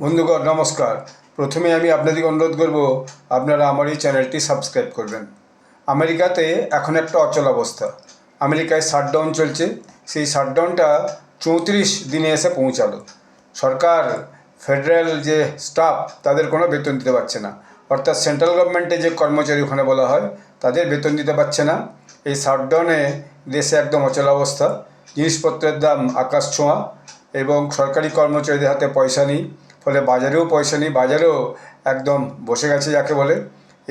বন্ধুগণ নমস্কার। প্রথমে আমি আপনাদেরকে অনুরোধ করব আপনারা আমার এই চ্যানেলটি সাবস্ক্রাইব করবেন। আমেরিকাতে এখন একটা অচল অবস্থা। আমেরিকায় শাটডাউন চলছে। সেই শাটডাউনটা 34 দিনে এসে পৌঁছালো। সরকার ফেডারেল যে স্টাফ তাদের কোনো বেতন দিতে পারছে না, অর্থাৎ সেন্ট্রাল গভর্নমেন্টে যে কর্মচারী ওখানে বলা হয় তাদের বেতন দিতে পারছে না। এই শাটডাউনে দেশে একদম অচল অবস্থা। জিনিসপত্রের দাম আকাশ ছোঁয়া এবং সরকারি কর্মচারীদের হাতে পয়সা নেই, ফলে বাজারেও পয়সা নেই, বাজারেও একদম বসে গেছে যাকে বলে।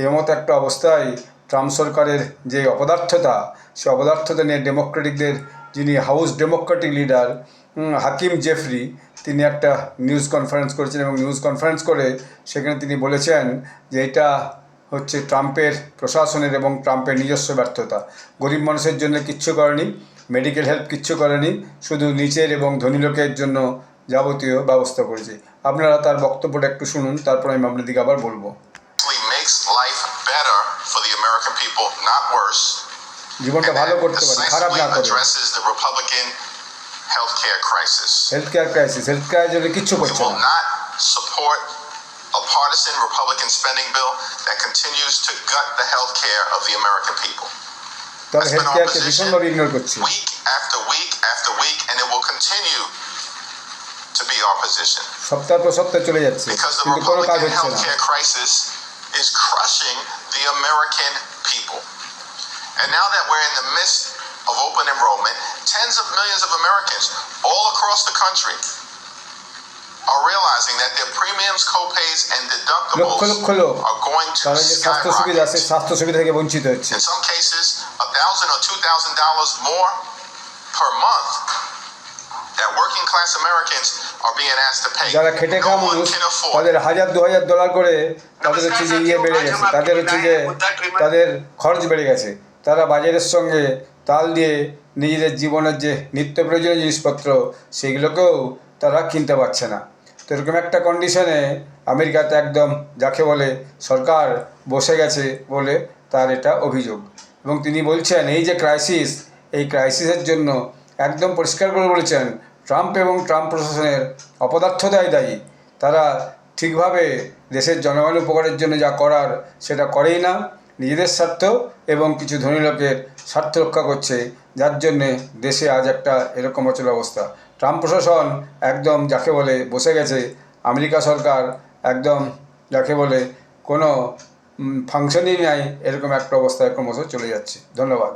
এই মতো একটা অবস্থায় ট্রাম্প সরকারের যে অপদার্থতা, সে অপদার্থতা নিয়ে ডেমোক্রেটিকদের যিনি হাউস ডেমোক্রেটিক লিডার হাকিম জেফরি, তিনি একটা নিউজ কনফারেন্স করেছেন এবং নিউজ কনফারেন্স করে সেখানে তিনি বলেছেন যে এটা হচ্ছে ট্রাম্পের প্রশাসনের এবং ট্রাম্পের নিজস্ব ব্যর্থতা। গরিব মানুষের জন্য কিচ্ছু করেনি, মেডিকেল হেল্প কিচ্ছু করেনি, শুধু নিচের এবং ধনী লোকের জন্য যাবতীয় ব্যবস্থা করেছে। আপনারা তার বক্তব্যটা একটু শুনুন, তারপর আমি আপনাদেরকে আবার বলবো। জীবনটা ভালো করতে পারে, খারাপ না করে। হেলথ কেয়ার ক্রাইসিস জন্য কিচ্ছু করছে না। A partisan Republican spending bill that continues to gut the health care of the American people. That's been our position week after week after week, and it will continue to be our position. Because the Republican health care crisis is crushing the American people. And now that we're in the midst of open enrollment, tens of millions of Americans all across the country are realizing that their premiums, co-pays, and deductibles are going to skyrocket. In some cases, $1,000 or $2,000 more per month that working class Americans are being asked to pay. No one can afford. $1,000-2,000 করে তাদের হচ্ছে যে বেড়ে গেছে, তাদের হচ্ছে যে তাদের খরচ বেড়ে গেছে। তারা বাজারের সঙ্গে তাল দিয়ে নিজেদের জীবনের যে নিত্য প্রয়োজনীয় জিনিসপত্র সেগুলোকেও তারা কিনতে পারছে না। তো এরকম একটা কন্ডিশনে আমেরিকাতে একদম যাকে বলে সরকার বসে গেছে বলে তার এটা অভিযোগ। এবং তিনি বলছেন এই যে ক্রাইসিস, এই ক্রাইসিসের জন্য একদম পরিষ্কার করে বলেছেন ট্রাম্প এবং ট্রাম্প প্রশাসনের অপদার্থতাই দায়ী। তারা ঠিকভাবে দেশের জনগণের উপকারের জন্য যা করার সেটা করেই না, নিজেদের স্বার্থ এবং কিছু ধনী লোকের স্বার্থ রক্ষা করছে, যার জন্যে দেশে আজ একটা এরকম অচল অবস্থা। ট্রাম্প প্রশাসন একদম যাকে বলে বসে গেছে, আমেরিকা সরকার একদম যাকে বলে কোনো ফাংশনই নাই, এরকম একটা অবস্থায় ক্রমশ চলে যাচ্ছে। ধন্যবাদ।